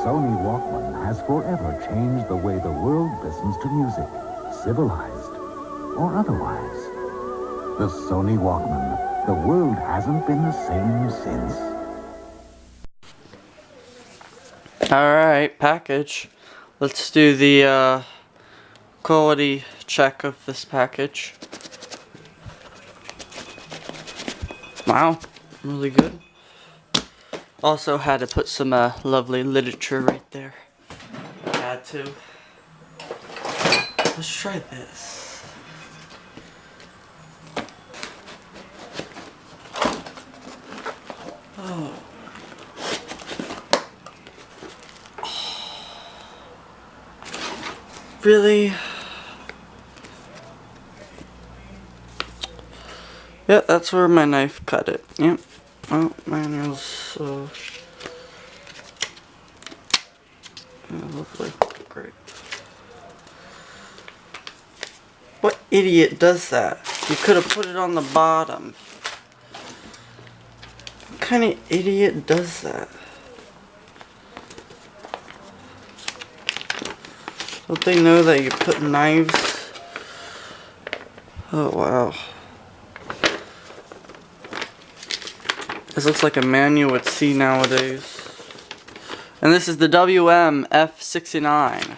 Sony Walkman has forever changed the way the world listens to music, civilized or otherwise. The Sony Walkman. The world hasn't been the same since. Alright, package. Let's do the quality check of this package. Wow, really good. Also had to put some lovely literature right there. Had to. Let's try this. Oh. Really? Yeah, that's where my knife cut it. Yep. Oh, manuals. Lovely. Great. What idiot does that? You could have put it on the bottom. What kind of idiot does that? Don't they know that you put knives? Oh, wow. This looks like a manual at sea nowadays. And this is the WM-F69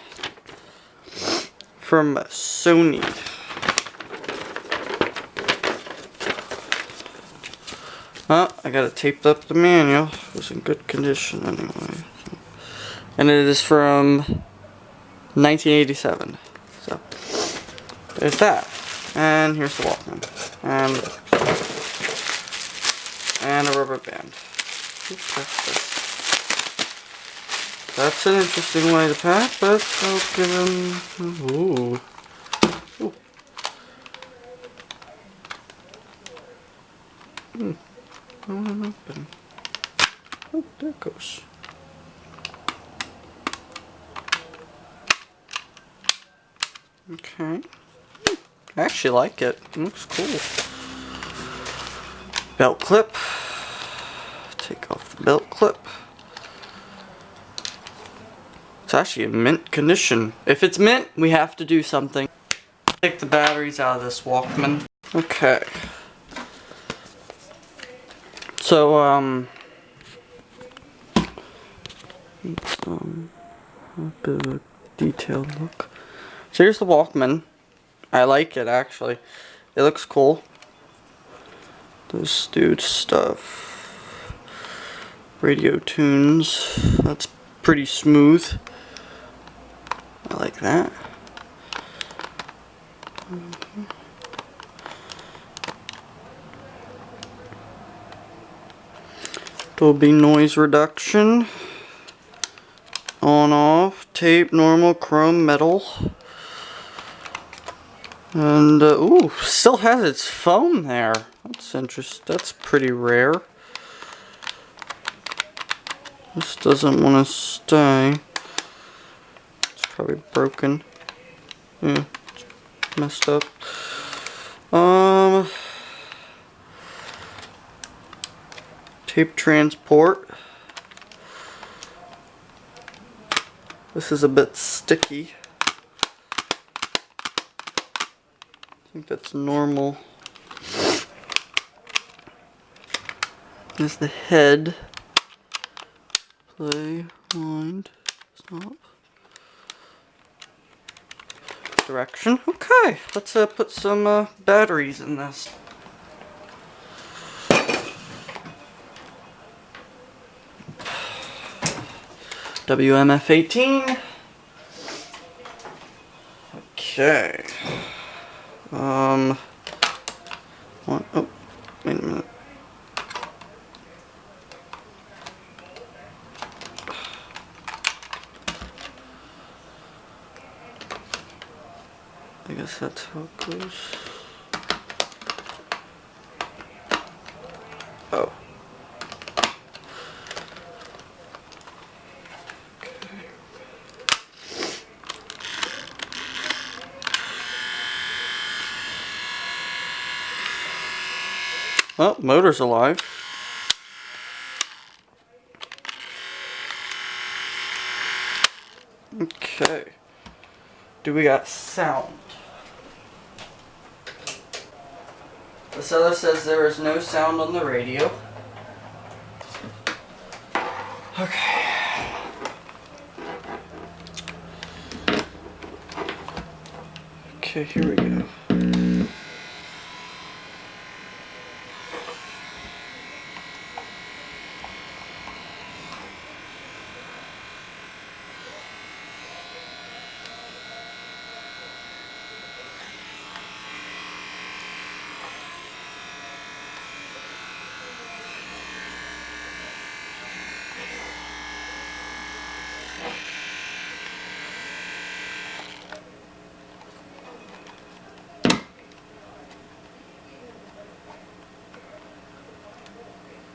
from Sony. Oh, I gotta tape up the manual. It was in good condition anyway. And it is from 1987. So, there's that. And here's the Walkman. And a rubber band. Oops, that's an interesting way to pack, but I'll give him. Ooh. Ooh. Open. Oh, there it goes. Okay. I actually like it. It looks cool. Belt clip. Take off the belt clip. It's actually in mint condition. If it's mint, we have to do something. Take the batteries out of this Walkman. Okay. So, a bit of a detailed look. So here's the Walkman. I like it actually. It looks cool. This dude's stuff. Radio tunes. That's pretty smooth. I like that. Dolby noise reduction. On off. Tape, normal, chrome, metal. And, ooh, still has its foam there. That's interesting. That's pretty rare. This doesn't want to stay. It's probably broken. Yeah, it's messed up. Tape transport. This is a bit sticky. I think that's normal. There's the head. Play, wind, stop. Direction. Okay, let's put some batteries in this. WM-F18. Okay. What? Oh, wait a minute. I guess that's how it goes. Oh. Oh, motor's alive. Okay. Do we got sound? The seller says there is no sound on the radio. Okay. Okay, here we go.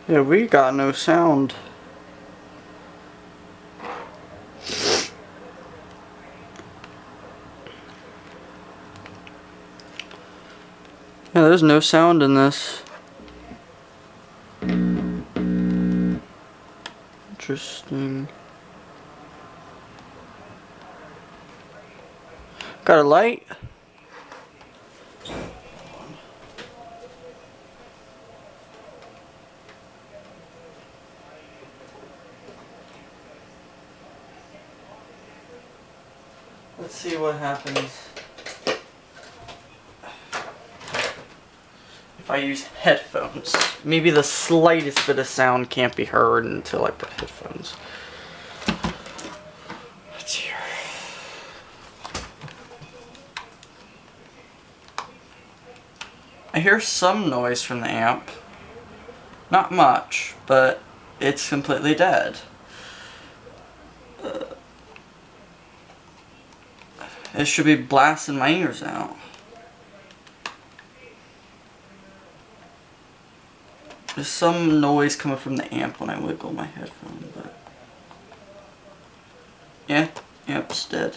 Yeah, we got no sound. Yeah, there's no sound in this. Interesting. Got a light? Let's see what happens if I use headphones. Maybe the slightest bit of sound can't be heard until I put headphones. Let's hear. I hear some noise from the amp. Not much, but it's completely dead. It should be blasting my ears out. There's some noise coming from the amp when I wiggle my headphone, but yeah, amp's dead.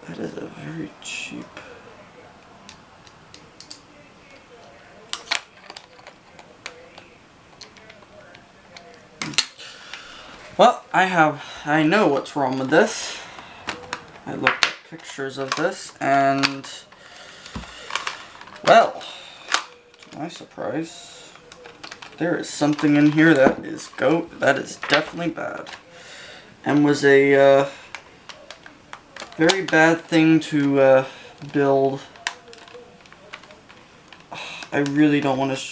That is a very cheap. Well, I know what's wrong with this. I looked at pictures of this and, well, to my surprise, there is something in here that is definitely bad. And was a very bad thing to build. I really don't want to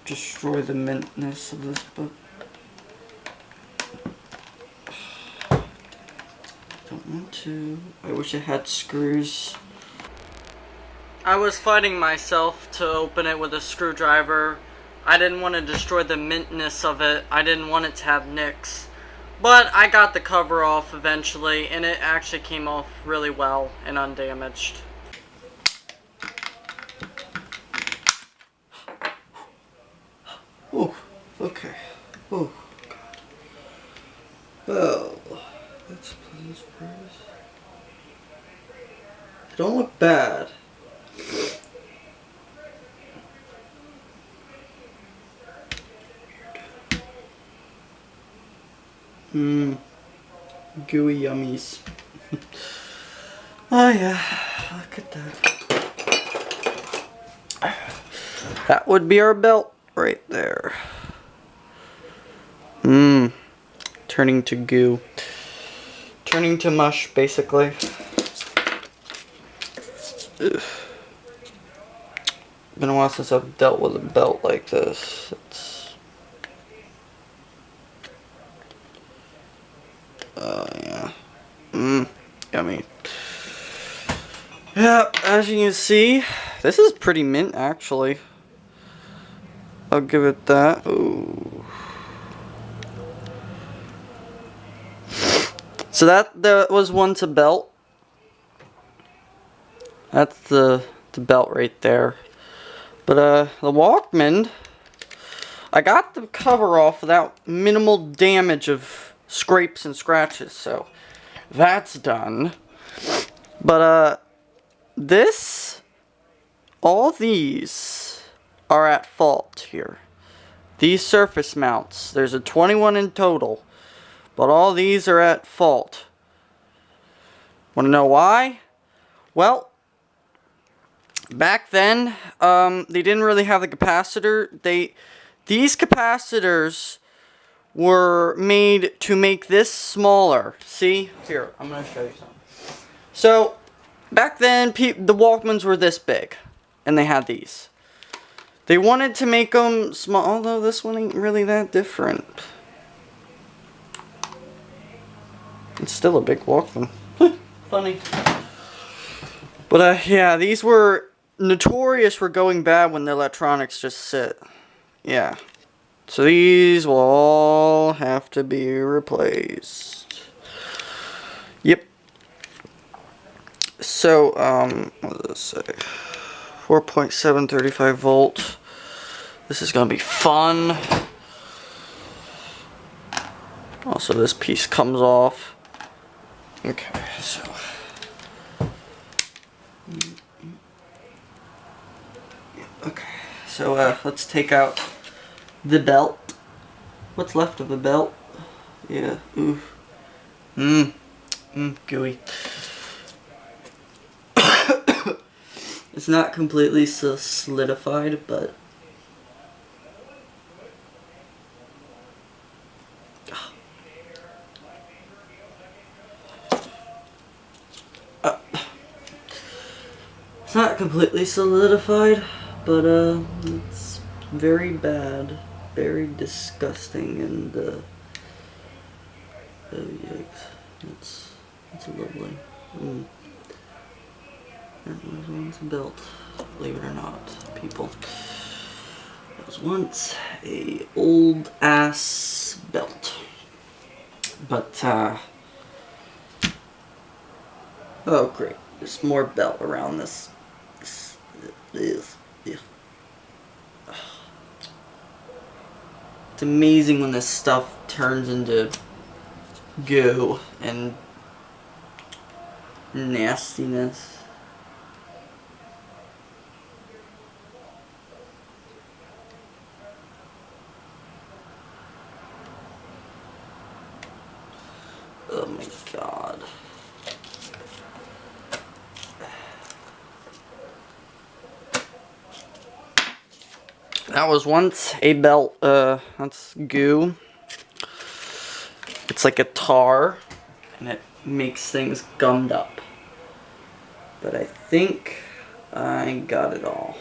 destroy the mintness of this book. I wish it had screws. I was fighting myself to open it with a screwdriver. I didn't want to destroy the mintness of it. I didn't want it to have nicks. But I got the cover off eventually, and it actually came off really well and undamaged. Oh, okay. Oh, God. Well, that's a pleasant surprise. It don't look bad. Mmm. Gooey yummies. Oh yeah, look at that. That would be our belt right there. Mmm. Turning to goo. Turning to mush, basically. Ugh. Been a while since I've dealt with a belt like this. Yeah. Mmm. Yummy. Yeah, as you can see, this is pretty mint, actually. I'll give it that. Ooh. So that was one to belt. That's the belt right there. But the Walkman, I got the cover off without minimal damage of scrapes and scratches. So that's done. But, all these are at fault here. These surface mounts, there's a 21 in total, but all these are at fault. Want to know why? Well, back then, they didn't really have the capacitor. These capacitors were made to make this smaller. See? Here, I'm going to show you something. So, back then, the Walkmans were this big, and they had these. They wanted to make them small, although this one ain't really that different. It's still a big Walkman. Funny. But, yeah, these were notorious for going bad when the electronics just sit. Yeah. So these will all have to be replaced. Yep. So, what does this say? 4.735 volt. This is gonna be fun. Also, this piece comes off. Okay, so. Okay, so let's take out the belt. What's left of the belt? Yeah, ooh. Gooey. It's not completely solidified, but it's not completely solidified, but it's very bad, very disgusting, and oh yikes, it's lovely. That was once a belt, believe it or not, people. That was once a old ass belt. But oh great, there's more belt around this. It's amazing when this stuff turns into goo and nastiness. Oh my god. That was once a belt, that's goo. It's like a tar, and it makes things gummed up. But I think I got it all.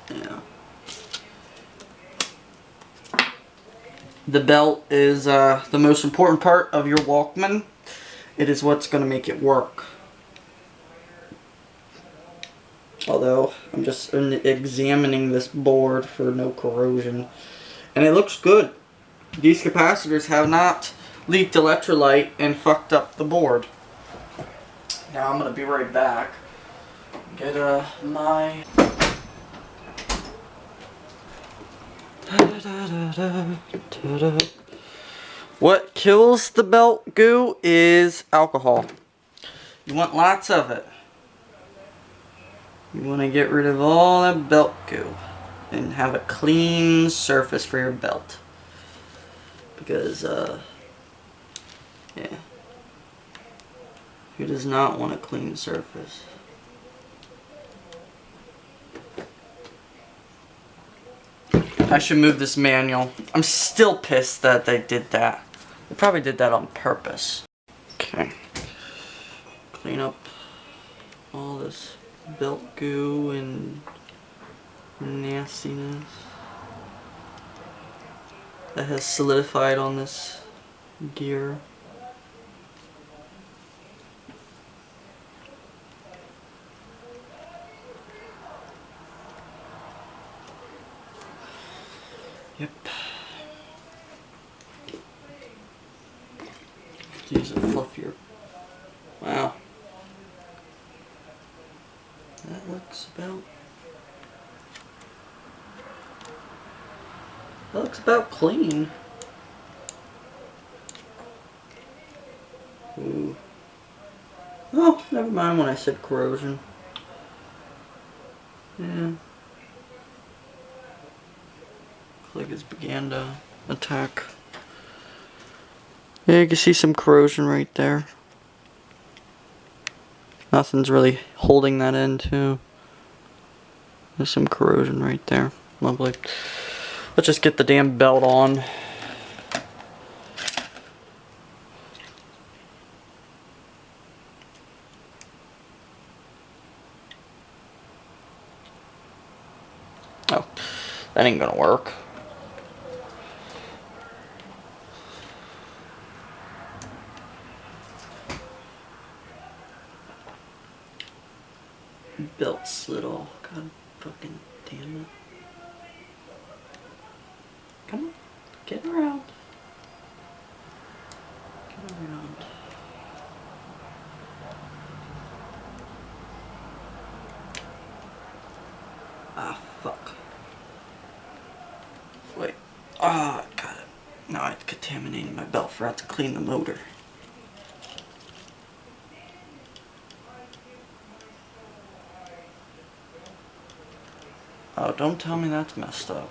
Yeah. The belt is the most important part of your Walkman. It is what's going to make it work. Although, I'm just examining this board for no corrosion. And it looks good. These capacitors have not leaked electrolyte and fucked up the board. Now I'm going to be right back. Get my... What kills the belt goo is alcohol. You want lots of it. You want to get rid of all that belt goo and have a clean surface for your belt. Because, yeah. Who does not want a clean surface? I should move this manual. I'm still pissed that they did that. They probably did that on purpose. Okay. Clean up all this belt goo and nastiness that has solidified on this gear. Yep. Use a fluffier. Wow. That looks about clean. Oh, never mind when I said corrosion. Yeah. Looks like it's began to attack. Yeah, you can see some corrosion right there. Nothing's really holding that in, too. There's some corrosion right there. Lovely. Let's just get the damn belt on. Oh, that ain't gonna work. Belt slid off. God fucking damn it. Come on. Get around. Get around. Ah, fuck. Wait. Ah, got it. No, I contaminated my belt. Forgot to clean the motor. Oh, don't tell me that's messed up.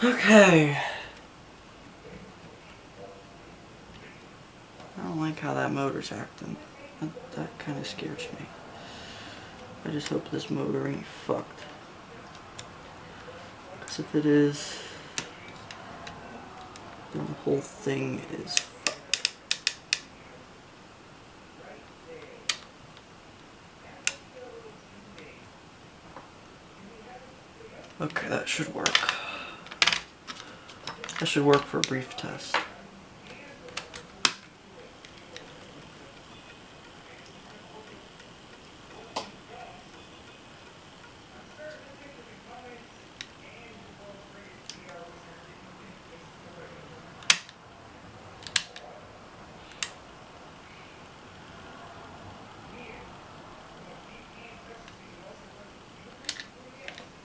Okay. I don't like how that motor's acting. That kind of scares me. I just hope this motor ain't fucked. Because if it is, then the whole thing is fucked. Okay, that should work. That should work for a brief test.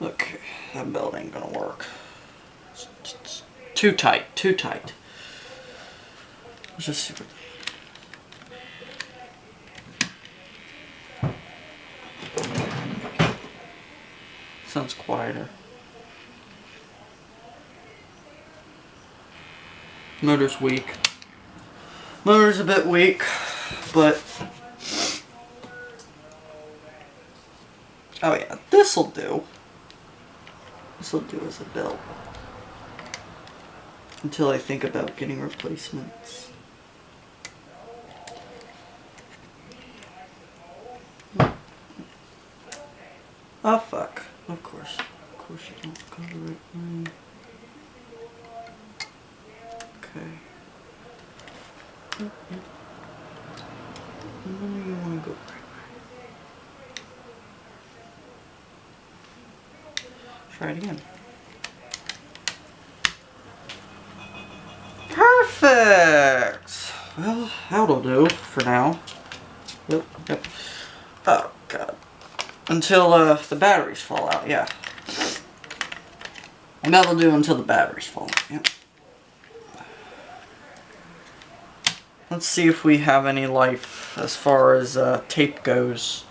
Okay, that belt ain't gonna work. It's too tight, too tight. Let's just see what... Sounds quieter. Motor's weak. Motor's a bit weak, but... Oh yeah, this'll do. This'll do as a belt. Until I think about getting replacements. Oh fuck. Of course. Of course you don't go the right way. Okay. And then you want to go the right way. Try it again. Perfect! Well, that'll do for now. Yep, yep. Oh, God. Until the batteries fall out, yeah. And that'll do until the batteries fall out, yep. Let's see if we have any life as far as tape goes.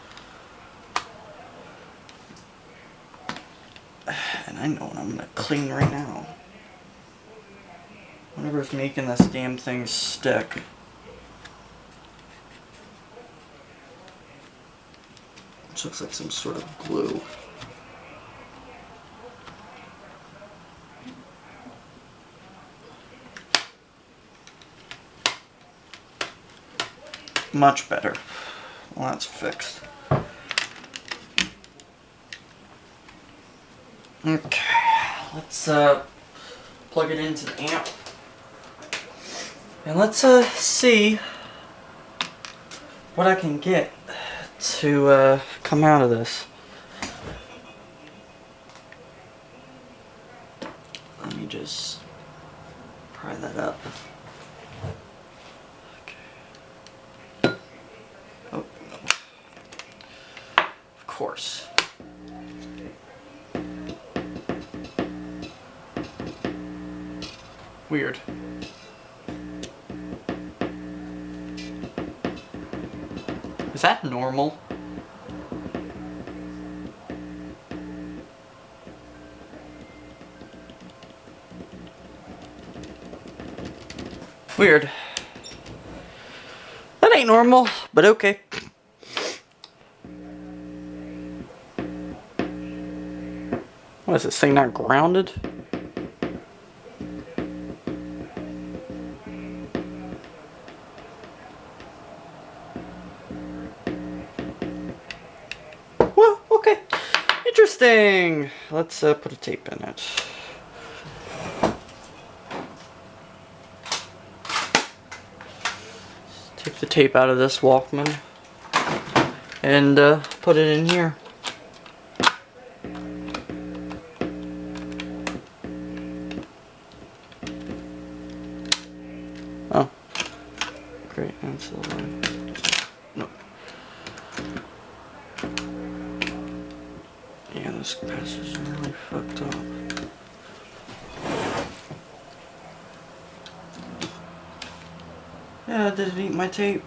And I know what I'm gonna clean right now. Whatever's making this damn thing stick. Which looks like some sort of glue. Much better. Well, that's fixed. Okay, let's plug it into the amp. And let's see what I can get to come out of this. Let me just pry that up. Okay. Oh, no. Of course. Weird. Is that normal? Weird. That ain't normal, but okay. What is this thing not grounded? Well, okay. Interesting. Let's put a tape in it. Take the tape out of this Walkman and put it in here. Oh, great, that's the line. Nope. Yeah, this capacitors are really fucked up. Yeah, did it eat my tape?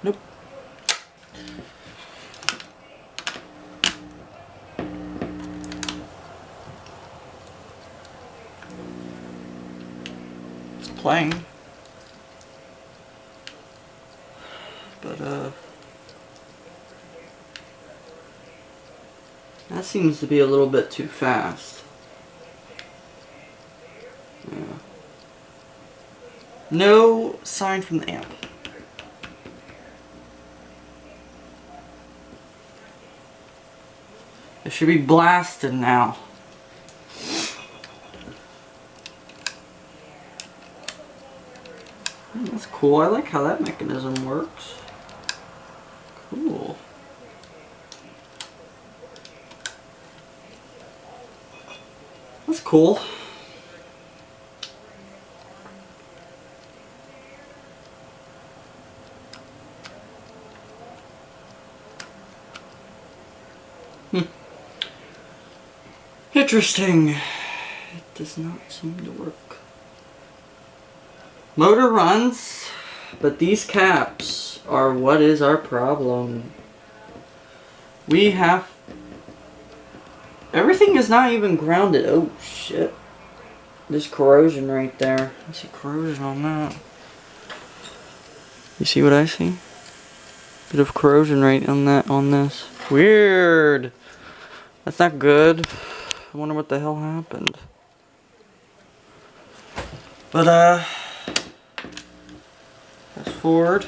Nope. It's playing. But, that seems to be a little bit too fast. Yeah. No sign from the amp. It should be blasted now. That's cool. I like how that mechanism works. Cool. That's cool. Interesting. It does not seem to work. Motor runs, but these caps are what is our problem. We have... Everything is not even grounded. Oh shit. There's corrosion right there. I see corrosion on that. You see what I see? Bit of corrosion right on that, on this. Weird. That's not good. I wonder what the hell happened. But fast forward.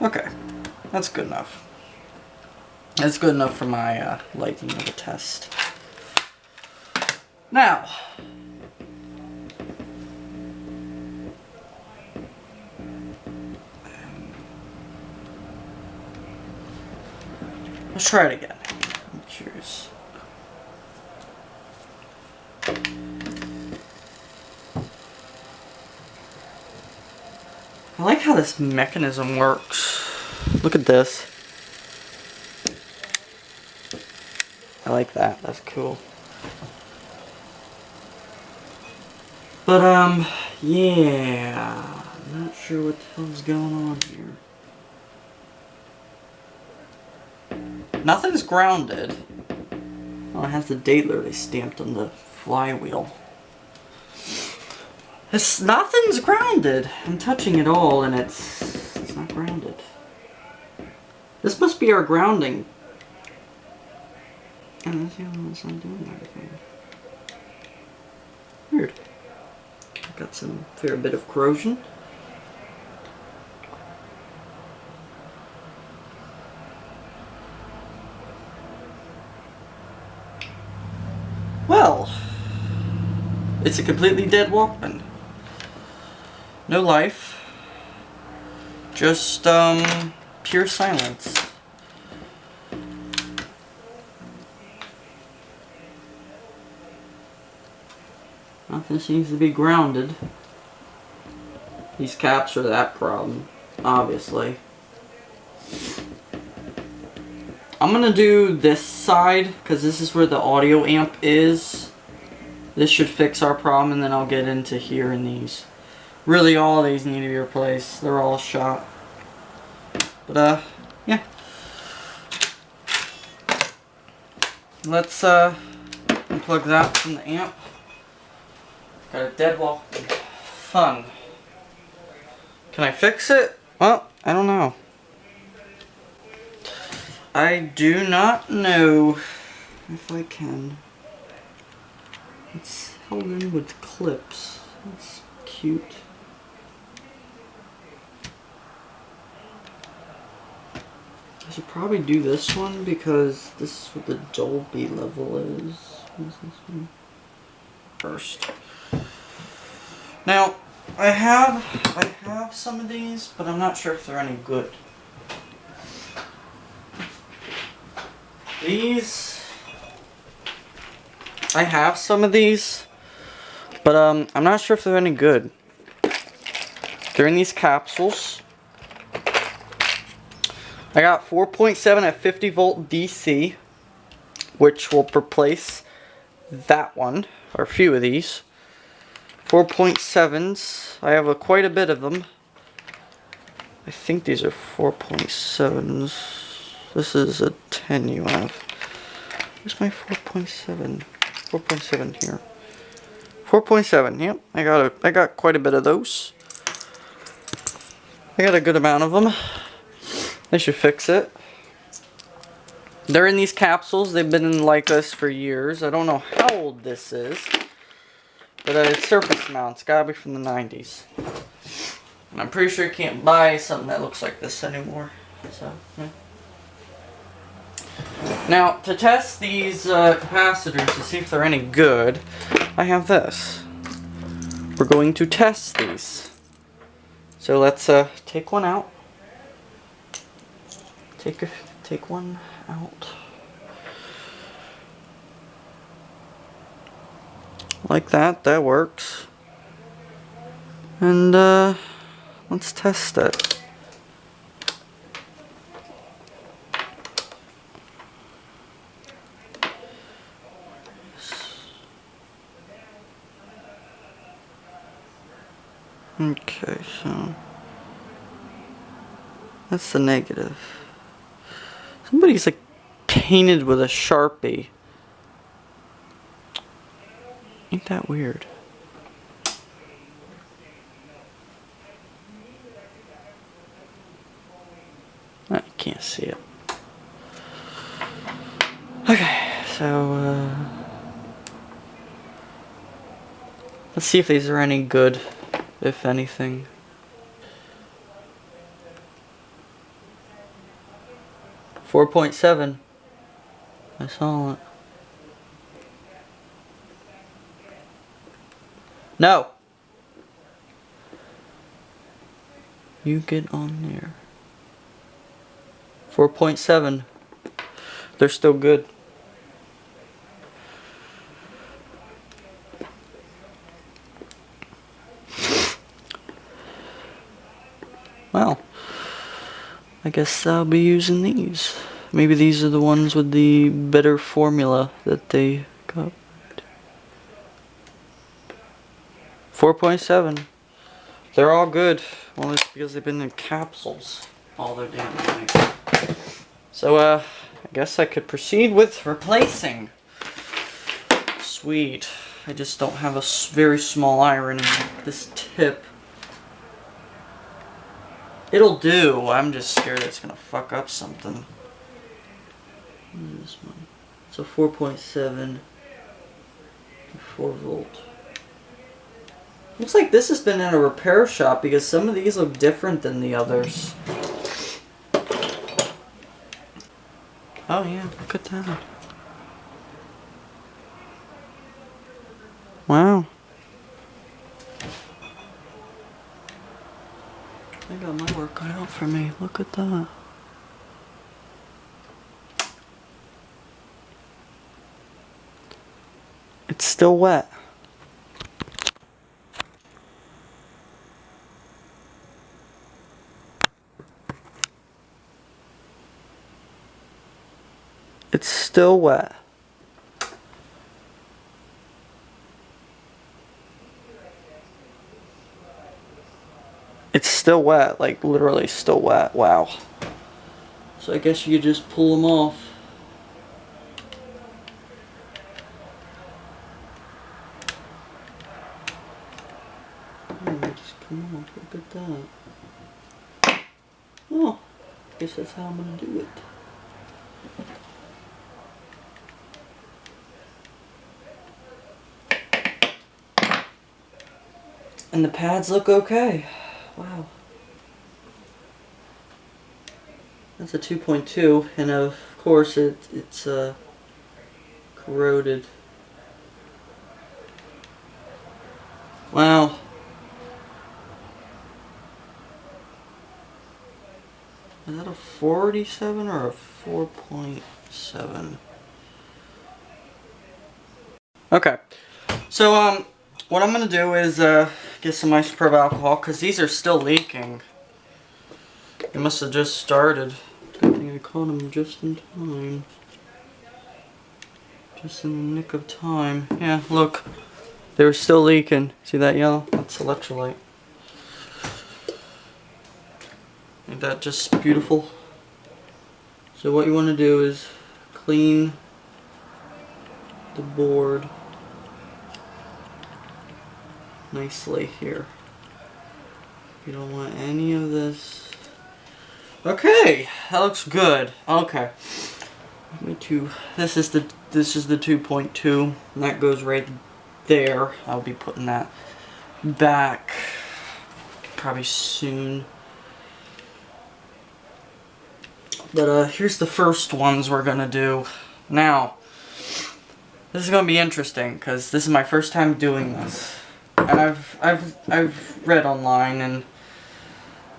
Okay, that's good enough. That's good enough for my liking of a test. Now, let's try it again. I'm curious. I like how this mechanism works. Look at this. I like that. That's cool. But, yeah. I'm not sure what the hell's going on here. Nothing's grounded. Oh, it has the date literally stamped on the flywheel. Nothing's grounded. I'm touching it all and it's not grounded. This must be our grounding. And that's the only one that's not doing anything. Weird. Got some fair bit of corrosion. Well, it's a completely dead Walkman. No life. Just, pure silence. Nothing seems to be grounded. These caps are that problem, obviously. I'm gonna do this side, because this is where the audio amp is. This should fix our problem, and then I'll get into here in these. Really, all these need to be replaced. They're all shot. But, yeah. Let's, unplug that from the amp. Got a dead wall. Fun. Can I fix it? Well, I don't know. I do not know if I can. It's held in with clips. That's cute. I should probably do this one because this is what the Dolby level is. What is this one? First. Now, I have some of these, but I'm not sure if they're any good. These, I have some of these, but I'm not sure if they're any good. They're in these capsules. I got 4.7 at 50 volt DC, which will replace that one, or a few of these. 4.7s, I have quite a bit of them. I think these are 4.7s. This is a 10 UF. Where's my 4.7? 4.7 here. 4.7, yep. I got quite a bit of those. I got a good amount of them. They should fix it. They're in these capsules. They've been in like this for years. I don't know how old this is. But it's surface mount. It's gotta be from the 90s. And I'm pretty sure you can't buy something that looks like this anymore. So, yeah. Now, to test these capacitors to see if they're any good, I have this. We're going to test these. So let's take one out. Take one out. Like that. That works. And let's test it. Okay, so that's the negative. Somebody's like painted with a Sharpie. Ain't that weird? I can't see it. Okay, so let's see if these are any good, if anything. .7. I saw it. No! You get on there. 4.7. They're still good. Well, I guess I'll be using these. Maybe these are the ones with the better formula that they got. 4.7. They're all good. Well, it's because they've been in capsules all their damn life. So, I guess I could proceed with replacing. Sweet. I just don't have a very small iron in this tip. It'll do. I'm just scared it's gonna fuck up something. What is this one? It's a 4.7. 4 volt. Looks like this has been in a repair shop because some of these look different than the others. Oh yeah, look at that. Wow. I got my work cut out for me. Look at that. It's still wet. It's still wet. It's still wet, like literally still wet. Wow. So I guess you could just pull them off. Oh, just come on, look at that. Oh, I guess that's how I'm gonna do it. And the pads look okay. Wow. That's a 2.2, and of course it's corroded. Wow. Is that a 487 or a 4.7? Okay. So what I'm gonna do is get some isopropyl alcohol because these are still leaking. They must have just started. Good thing I caught them just in time. Just in the nick of time. Yeah, look. They were still leaking. See that yellow? That's electrolyte. Ain't that just beautiful? So what you want to do is clean the board nicely here. You don't want any of this. Okay, that looks good. Okay. Me too. This is the 2.2, and that goes right there. I'll be putting that back probably soon. But here's the first ones we're gonna do. Now, this is gonna be interesting because this is my first time doing this, and I've read online and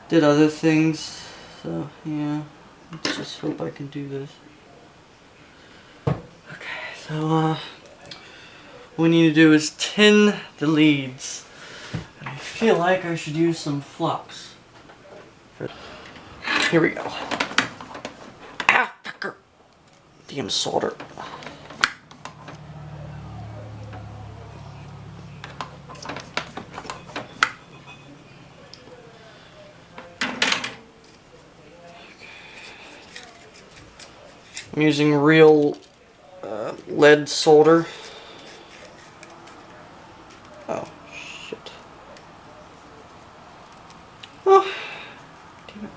did other things. So yeah, let's just hope I can do this. Okay, so what we need to do is tin the leads. And I feel like I should use some flux. Here we go. Ah, fucker. Damn solder. I'm using real lead solder. Oh, shit. Oh, damn it.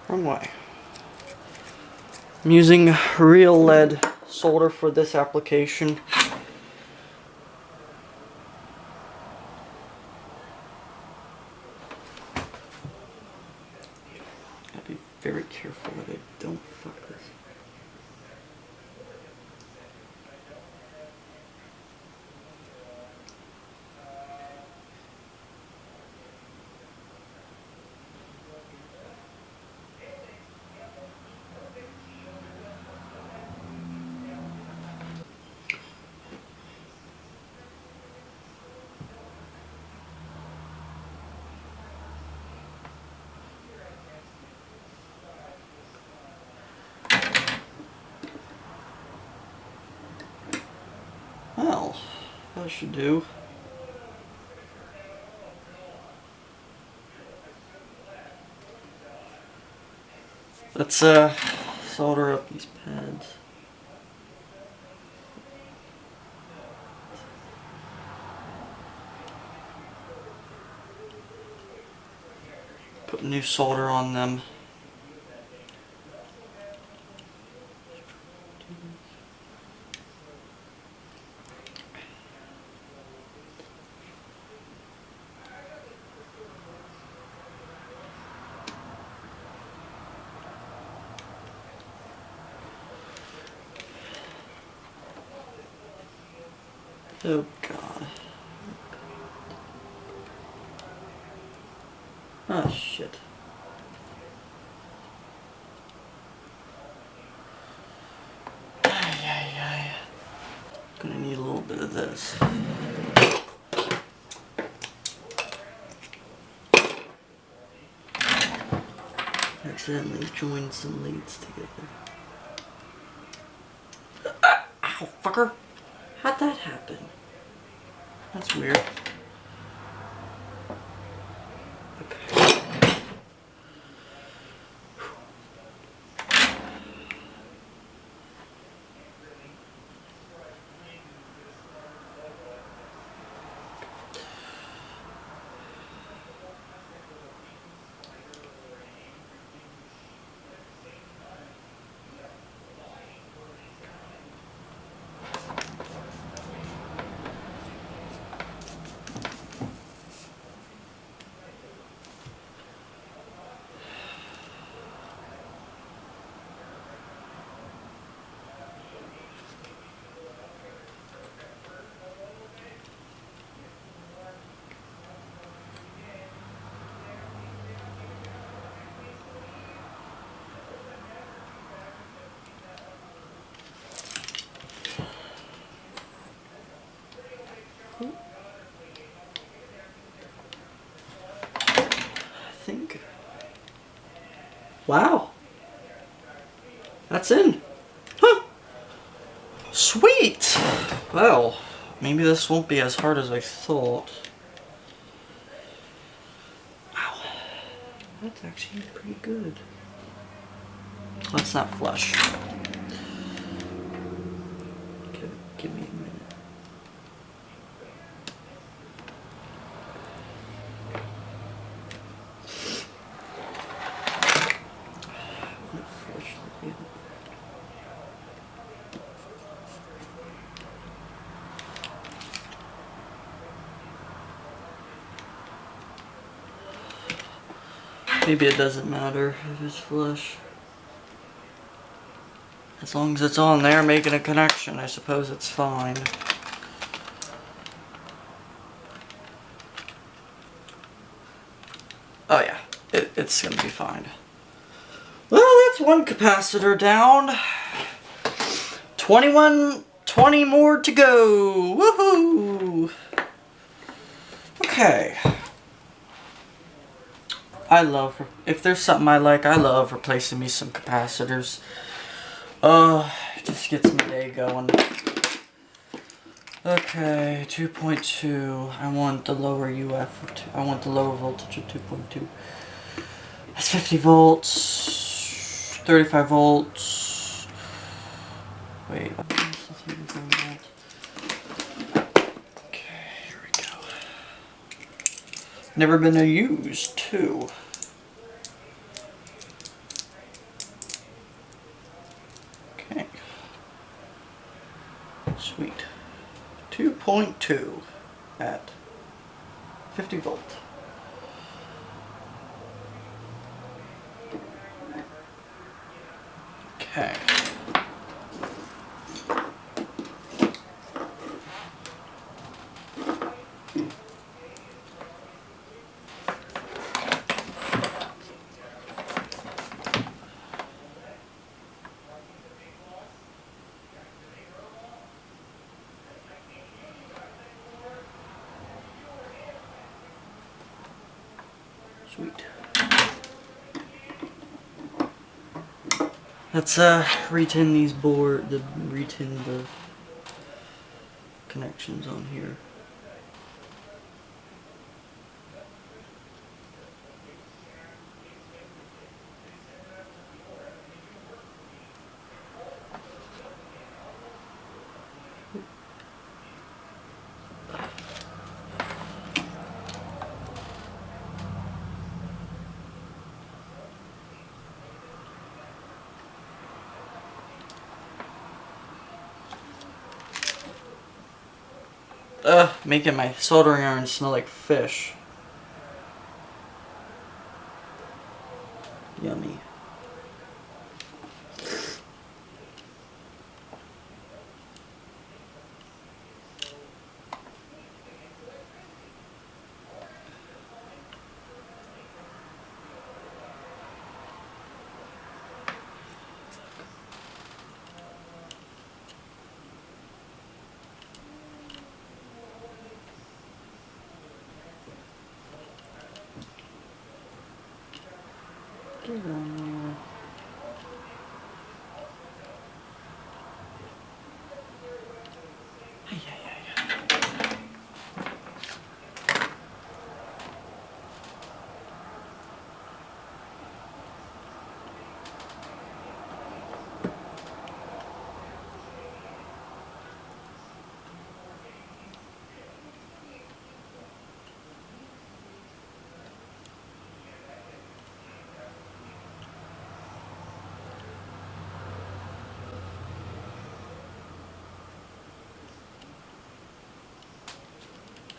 Wrong way. I'm using real lead solder for this application. Gotta be very careful that I don't fuck this. Well, that should do. Let's solder up these pads. Put new solder on them. Oh god. Oh shit. Ay. Gonna need a little bit of this. Accidentally joined some leads together. Ow, fucker! How'd that happen? That's weird. Okay. I think. Wow. That's in. Huh. Sweet. Well, maybe this won't be as hard as I thought. Wow. That's actually pretty good. Let's not flush. Give me a minute. Maybe it doesn't matter if it's flush. As long as it's on there making a connection, I suppose it's fine. Oh yeah, it's gonna be fine. Well, that's one capacitor down. 20 more to go. Woohoo! Okay. If there's something I like, I love replacing me some capacitors. It just gets my day going. Okay, 2.2. I want the lower UF. I want the lower voltage of 2.2. That's 50 volts, 35 volts. Wait. Okay, here we go. Never been used, too. Okay. Sweet. 2.2 at 50 volt. Okay. Sweet. Let's retin these retin the connections on here. Making my soldering iron smell like fish. Yummy. Get on there. Ay, ay, ay, ay.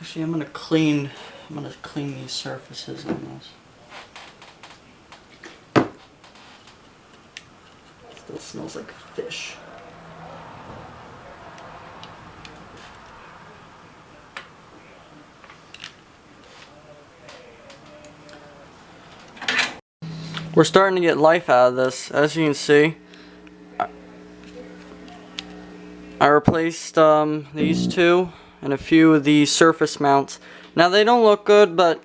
Actually, I'm gonna clean these surfaces on this. Still smells like fish. We're starting to get life out of this, as you can see. I replaced these two and a few of the surface mounts. Now they don't look good, but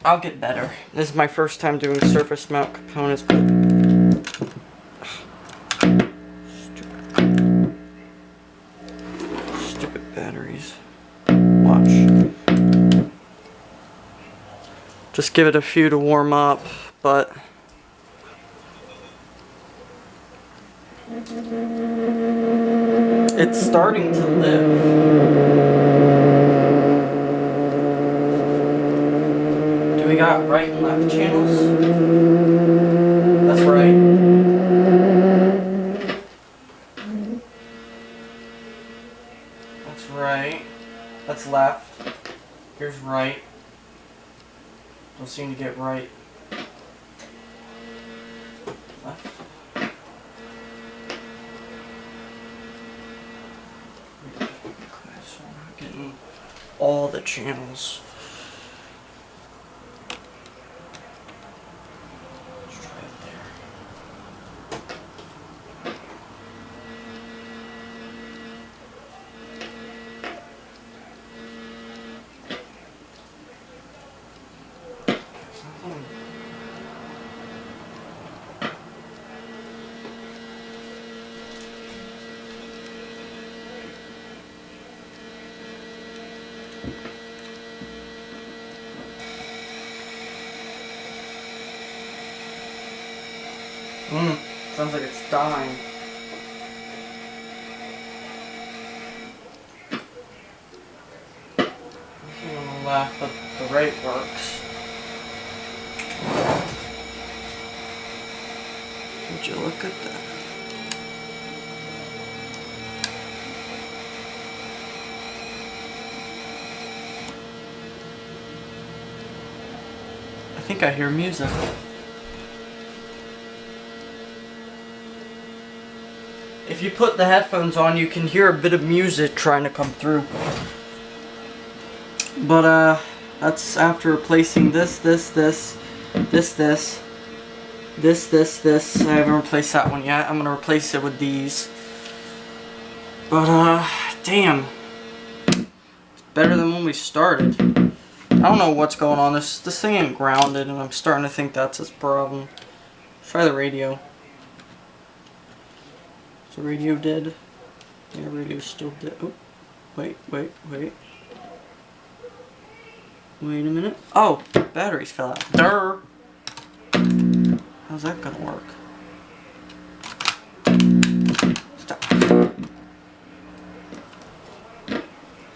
I'll get better. This is my first time doing surface mount components. Stupid batteries. Watch. Just give it a few to warm up, but it's starting to live. Do we got right and left channels? That's right. That's right. That's left. Here's right. Don't seem to get right. Left. So I'm not getting all the channels. Let's try it there. Sounds like it's dying. On the left, but the right works. Would you look at that? I think I hear music. If you put the headphones on, you can hear a bit of music trying to come through. But that's after replacing this. I haven't replaced that one yet. I'm gonna replace it with these. But damn, it's better than when we started. I don't know what's going on. This thing ain't grounded, and I'm starting to think that's its problem. Try the radio. Is the radio dead? Yeah, radio's still dead. Oh, wait. Wait a minute. Oh, batteries fell out. Durr! How's that gonna work? Stop.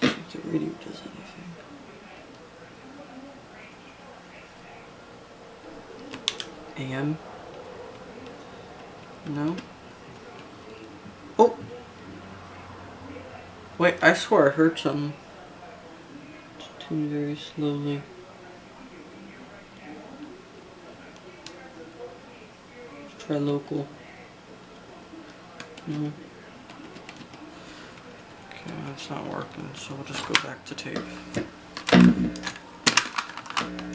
See if the radio does anything. AM? No? Oh! Wait, I swear I heard something. Just tune very slowly. Let's try local. No. Okay, that's not working, so we'll just go back to tape.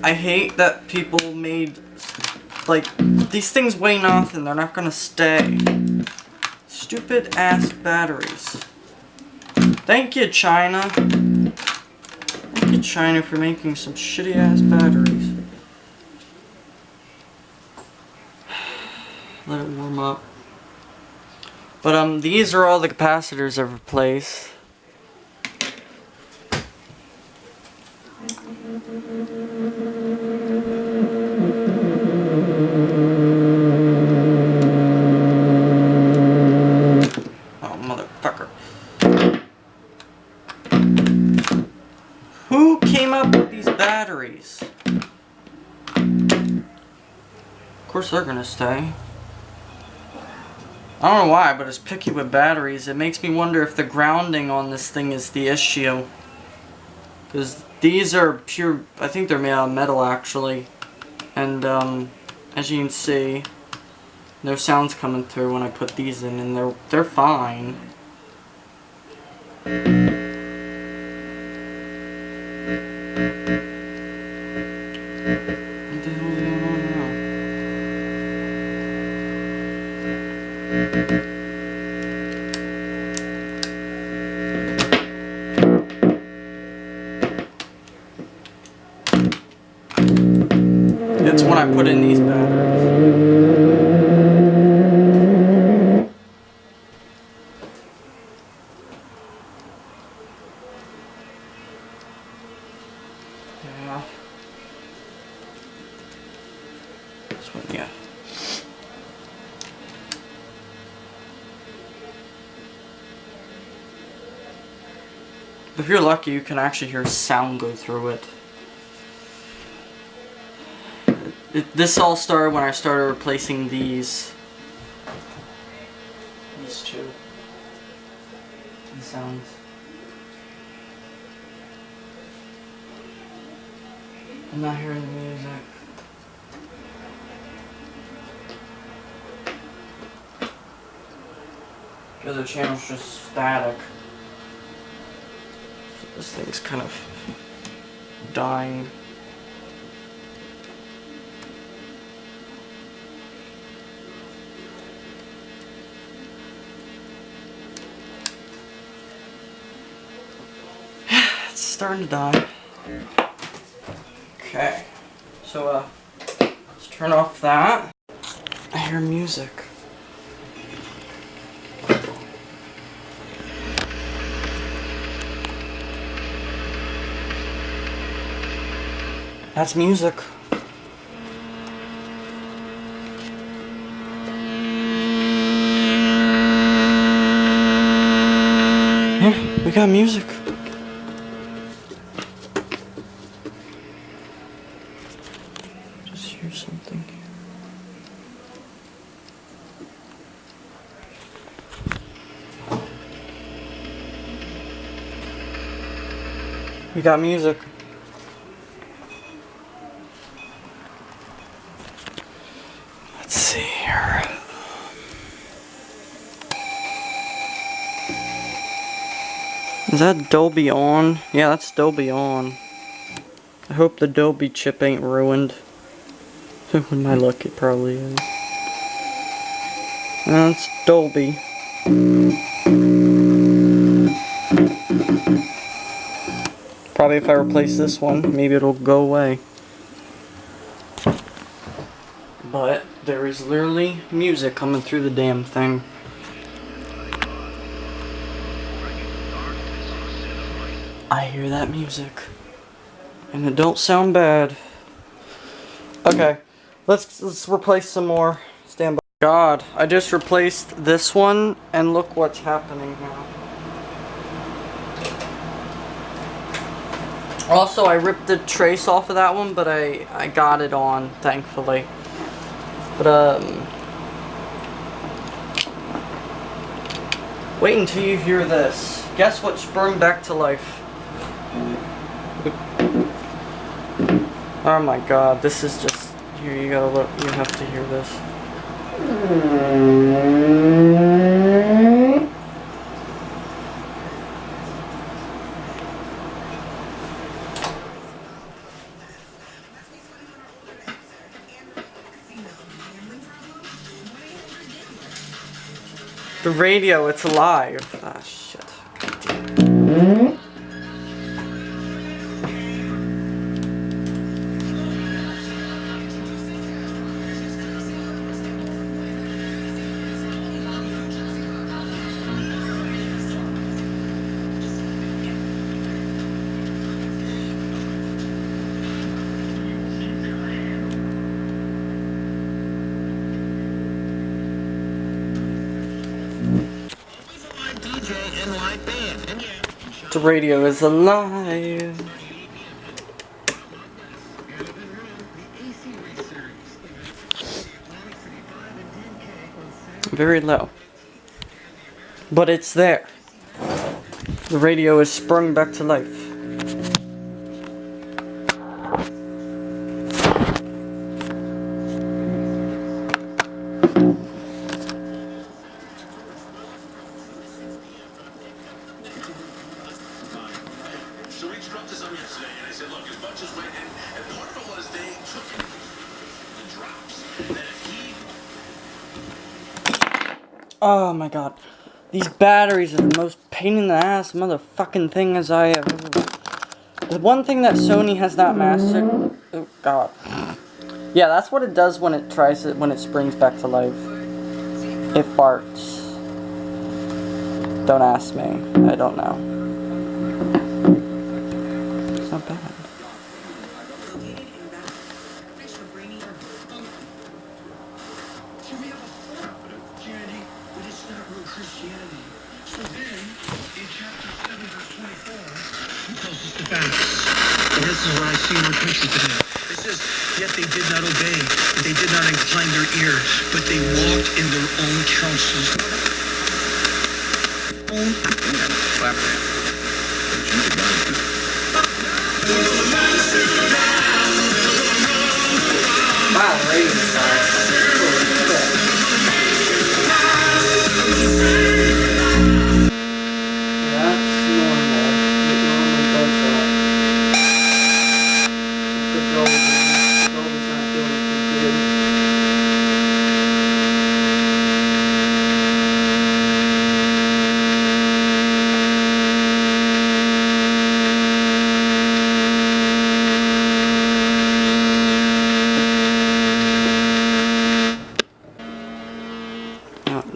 I hate that people made, like, these things weigh nothing, they're not gonna stay. Stupid ass batteries. Thank you, China. Thank you, China, for making some shitty ass batteries. let it warm up. But these are all the capacitors I've replaced. Oh, motherfucker. Who came up with these batteries? Of course they're gonna stay. I don't know why, but it's picky with batteries. It makes me wonder if the grounding on this thing is the issue. Because these are pure, I think they're made out of metal actually. And as you can see, there's sounds coming through when I put these in, and they're fine. What the hell is going on now? It's when I put in these batteries. Yeah. This one, yeah. If you're lucky, you can actually hear sound go through it. This all started when I started replacing these two. The sounds. I'm not hearing the music. The other channel's just static. So this thing's kind of dying. It's starting to die. Okay, so let's turn off that. I hear music. That's music. Yeah, we got music. Just hear something. We got music. Let's see here. Is that Dolby on? Yeah, that's Dolby on. I hope the Dolby chip ain't ruined. With my luck, it probably is. That's Dolby. Probably if I replace this one, maybe it'll go away. But there is literally music coming through the damn thing. I hear that music. And it don't sound bad. Okay, let's replace some more. Stand by. God, I just replaced this one, and look what's happening now. Also, I ripped the trace off of that one, but I got it on, thankfully. But, wait until you hear this. Guess what sprung back to life? Oh my god, this is just... Here, you gotta look, you have to hear this. The radio, it's alive. Ah, shit. and live band. And The radio is alive. Very low. But it's there. The radio is sprung back to life. So we dropped this on yesterday, and I said, look, as much as went, and part of it was they took the drops. That if he... Oh my god. These batteries are the most pain in the ass motherfucking thing as I ever... The one thing that Sony has not mastered... Oh god. Yeah, that's what it does when it tries it, when it springs back to life. It farts. Don't ask me. I don't know. It's not bad. Christianity. So then, in chapter 7, verse 24, he tells us the facts. And this is what I see in our country today. It says, yet they did not obey, and they did not incline their ear, but they walked in their own counsels. Wow, ladies,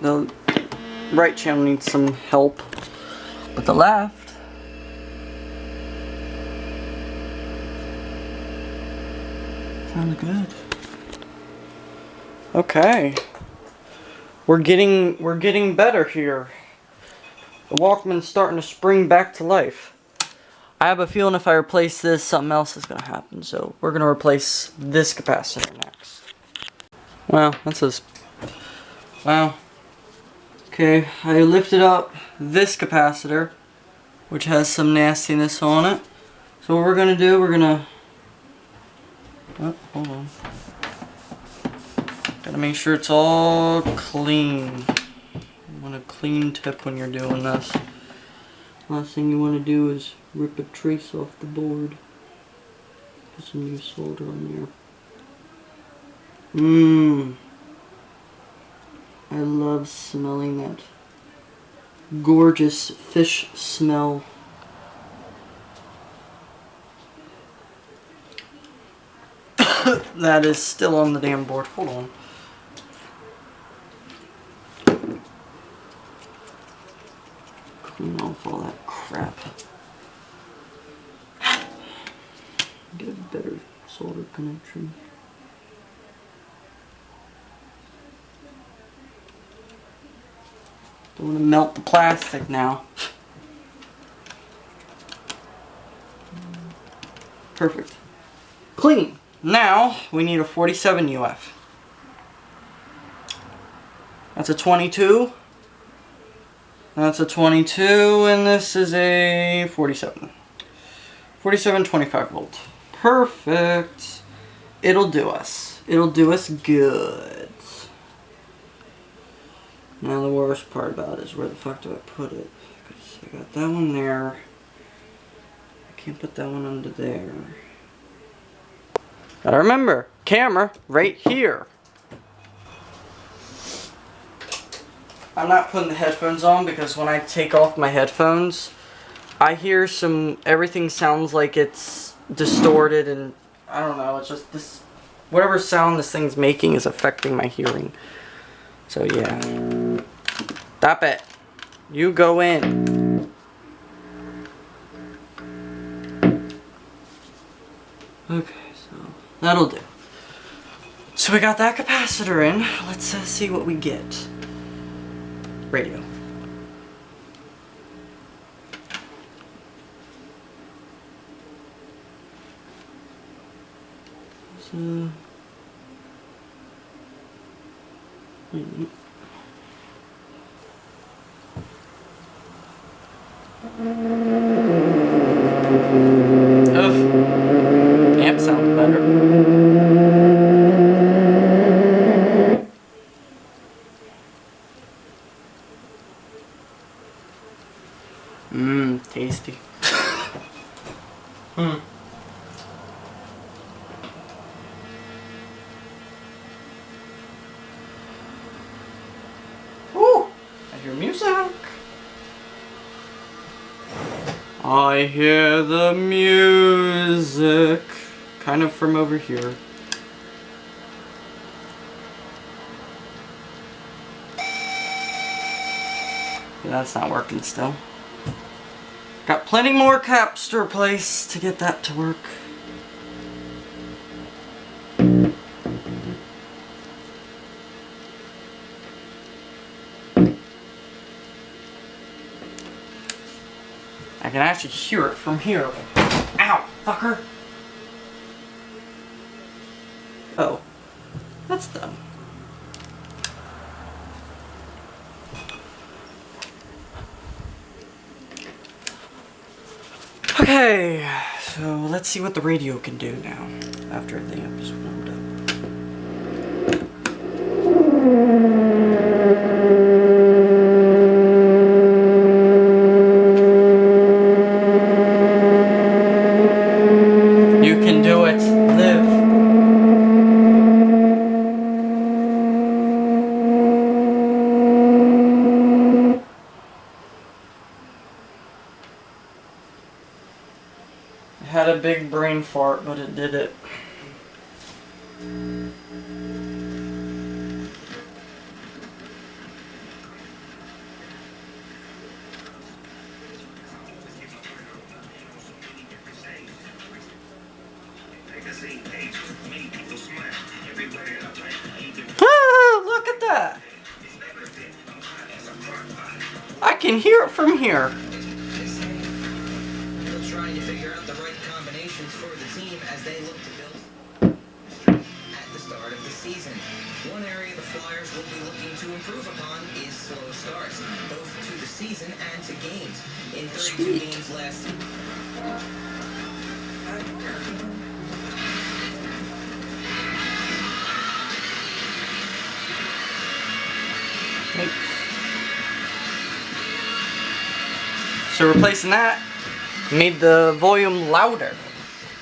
the right channel needs some help, but the left sounds good. Okay, we're getting better here. The Walkman's starting to spring back to life. I have a feeling if I replace this, something else is gonna happen. So we're gonna replace this capacitor next. Wow, that's a wow. Okay, I lifted up this capacitor, which has some nastiness on it. So what we're gonna do, we're gonna... Oh, hold on. Gotta make sure it's all clean. You want a clean tip when you're doing this. Last thing you want to do is rip a trace off the board. Put some new solder on there. I love smelling that gorgeous fish smell. That is still on the damn board. Hold on. Clean off all that crap. Get a better solder connection. Don't want to melt the plastic now. Perfect. Clean. Now we need a 47 UF. That's a 22. That's a 22, and this is a 47. 47, 25 volt. Perfect. It'll do us. It'll do us good. Now the worst part about it is where the fuck do I put it? Because I got that one there. I can't put that one under there. Gotta remember, camera right here. I'm not putting the headphones on because when I take off my headphones, I hear everything sounds like it's distorted and I don't know, it's just this, whatever sound this thing's making is affecting my hearing. So yeah. Stop it. You go in. Okay, so that'll do. So we got that capacitor in. Let's see what we get. Radio. Amp sounds better. Tasty. Woo! I hear music. I hear the music. Kind of from over here. Yeah, that's not working still. Got plenty more caps to replace to get that to work. I can actually hear it from here. Ow, fucker! Oh, that's done. Okay, so let's see what the radio can do now after the amp is warmed up. You can do it. Live. I had a big brain fart, but it did it. Ah, look at that! I can hear it from here. Trying to figure out the right combinations for the team as they look to build at the start of the season. One area the Flyers will be looking to improve upon is slow starts, both to the season and to games. In 32 games last season. So replacing that made the volume louder.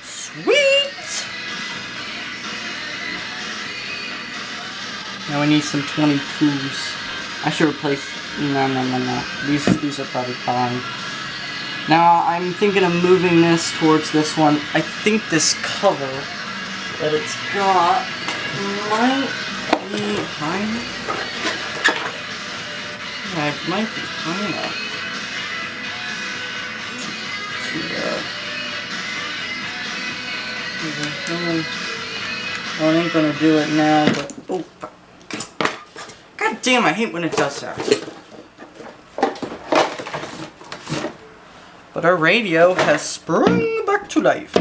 Sweet! Now we need some 22s. I should replace... No. These are probably fine. Now I'm thinking of moving this towards this one. I think this cover that it's got might be high. Yeah, it might be high enough. I ain't gonna do it now, but oh, fuck. God damn! I hate when it does that. But our radio has sprung back to life.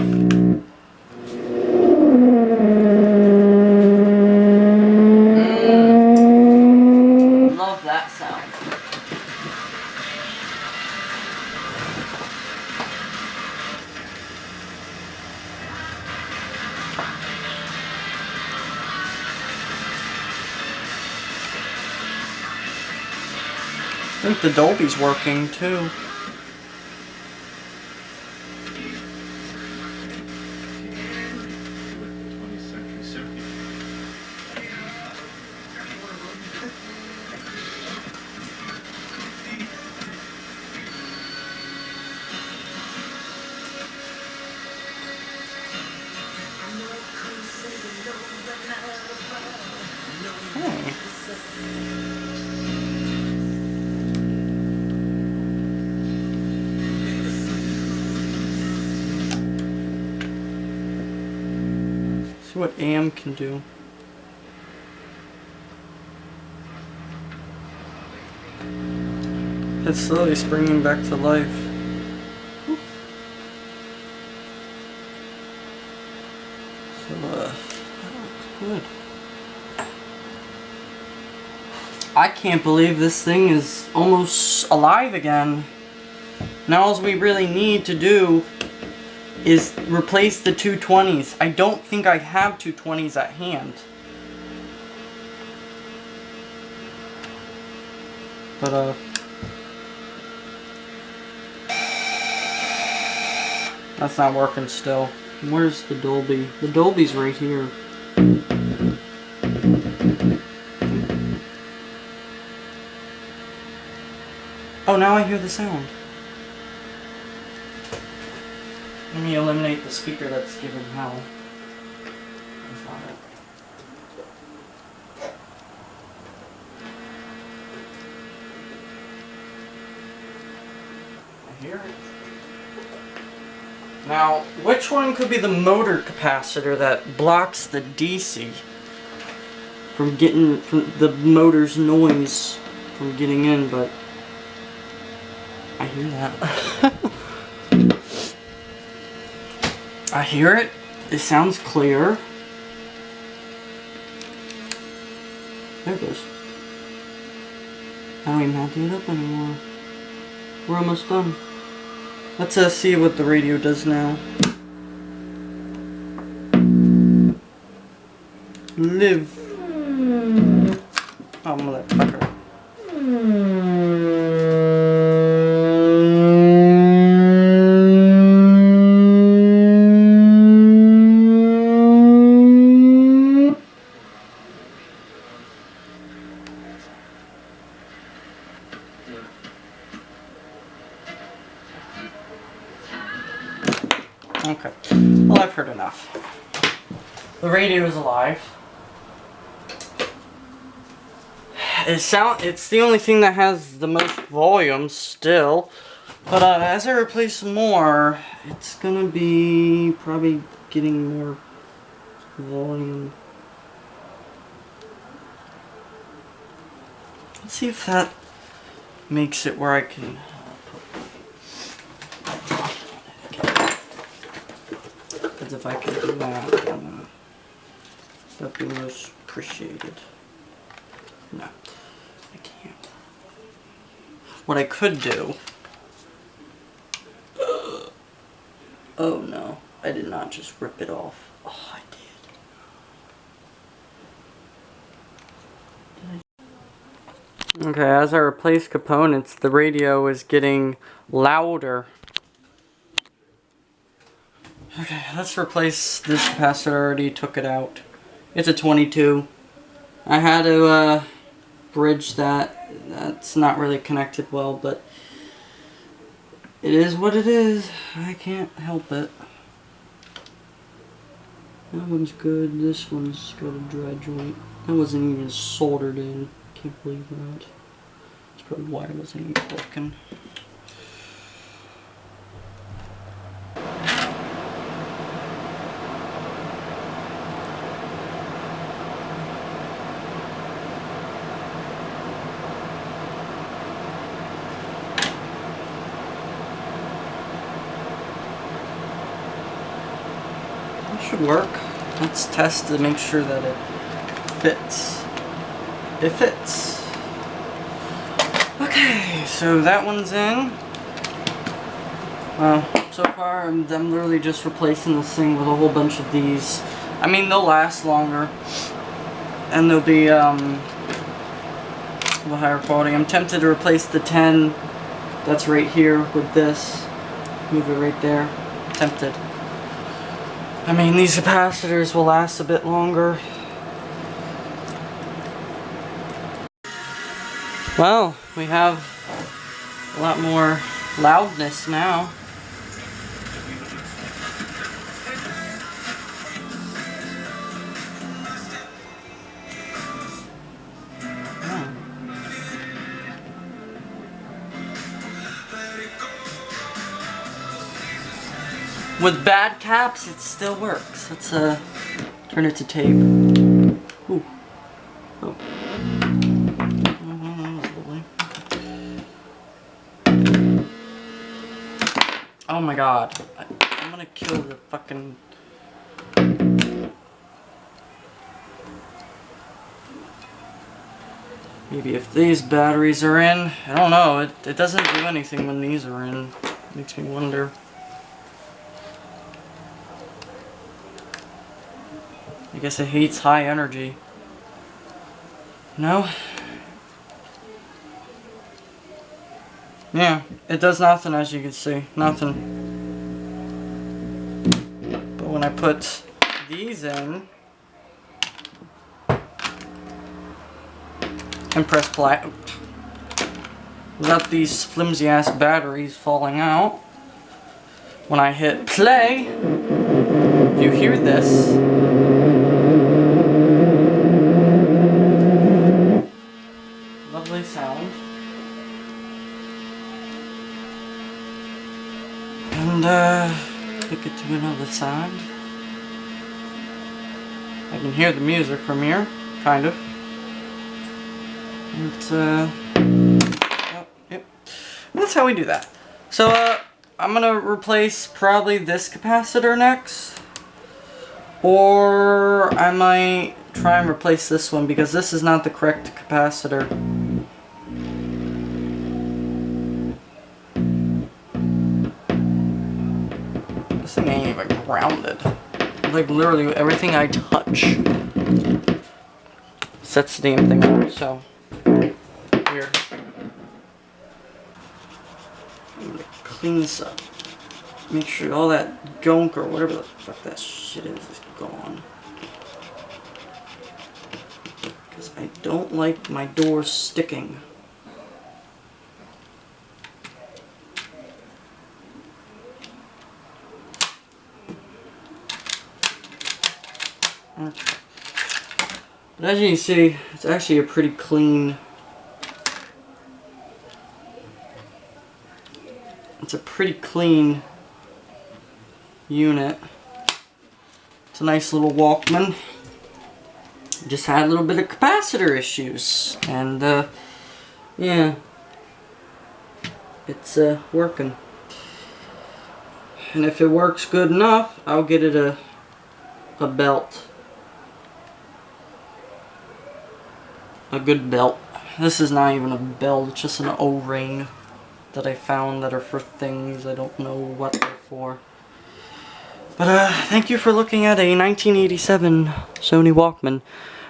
Love that sound. I think the Dolby's working too. See what AM can do. It's slowly springing back to life. So, Good. I can't believe this thing is almost alive again. Now all we really need to do is replace the 220s. I don't think I have 220s at hand. But, that's not working still. Where's the Dolby? The Dolby's right here. Oh, now I hear the sound. Let me eliminate the speaker that's giving hell. That's not it. I hear it. Now, which one could be the motor capacitor that blocks the DC from getting the motor's noise from getting in? But I hear that. I hear it. It sounds clear. There it goes. I don't even have to get up anymore. We're almost done. Let's see what the radio does now. Live. Oh, motherfucker. Okay. Well, I've heard enough. The radio is alive. It's the only thing that has the most volume still. But as I replace more, it's gonna be probably getting more volume. Let's see if that makes it where I can because if I can do that, that'd be most appreciated. No, I can't. What I could do... oh no, I did not just rip it off. Oh, I did. Okay, as I replace components, the radio is getting louder. Okay, let's replace this capacitor. I already took it out. It's a 22. I had to bridge that. That's not really connected well, but it is what it is. I can't help it. That one's good. This one's got a dry joint. That wasn't even soldered in. Can't believe that. That's probably why it wasn't even working. Should work. Let's test to make sure that it fits. It fits. Okay, so that one's in. So far I'm literally just replacing this thing with a whole bunch of these. I mean, they'll last longer and they'll be of a higher quality. I'm tempted to replace the 10 that's right here with this. Move it right there. Tempted. I mean, these capacitors will last a bit longer. Well, we have a lot more loudness now. With bad caps, it still works. Let's turn it to tape. Ooh. Oh. Oh my god. I'm gonna kill the fucking... Maybe if these batteries are in, I don't know, it doesn't do anything when these are in. Makes me wonder. I guess it hates high energy. No? Yeah, it does nothing, as you can see. Nothing. But when I put these in and press play without these flimsy ass batteries falling out, when I hit play, you hear this. Lovely sound. And click it to another side. I can hear the music from here, kind of. Oh, yep. That's how we do that. So, I'm gonna replace probably this capacitor next. Or I might try and replace this one because this is not the correct capacitor. This thing ain't even grounded. Like literally everything I touch sets the damn thing up, so weird. I'm gonna clean this up. Make sure all that gunk or whatever the fuck that shit is gone. Because I don't like my doors sticking. Okay. But as you can see, it's actually a pretty clean. It's a pretty clean unit. It's a nice little Walkman. Just had a little bit of capacitor issues, and yeah, it's working. And if it works good enough, I'll get it a belt. A good belt. This is not even a belt, it's just an O-ring that I found that are for things I don't know what they're for. But thank you for looking at a 1987 Sony Walkman.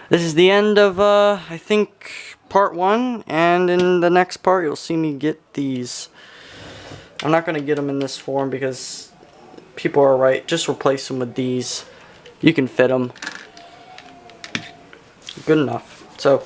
This is the end of I think part 1, and in the next part you'll see me get these. I'm not going to get them in this form because people are right, just replace them with these. You can fit them. Good enough. So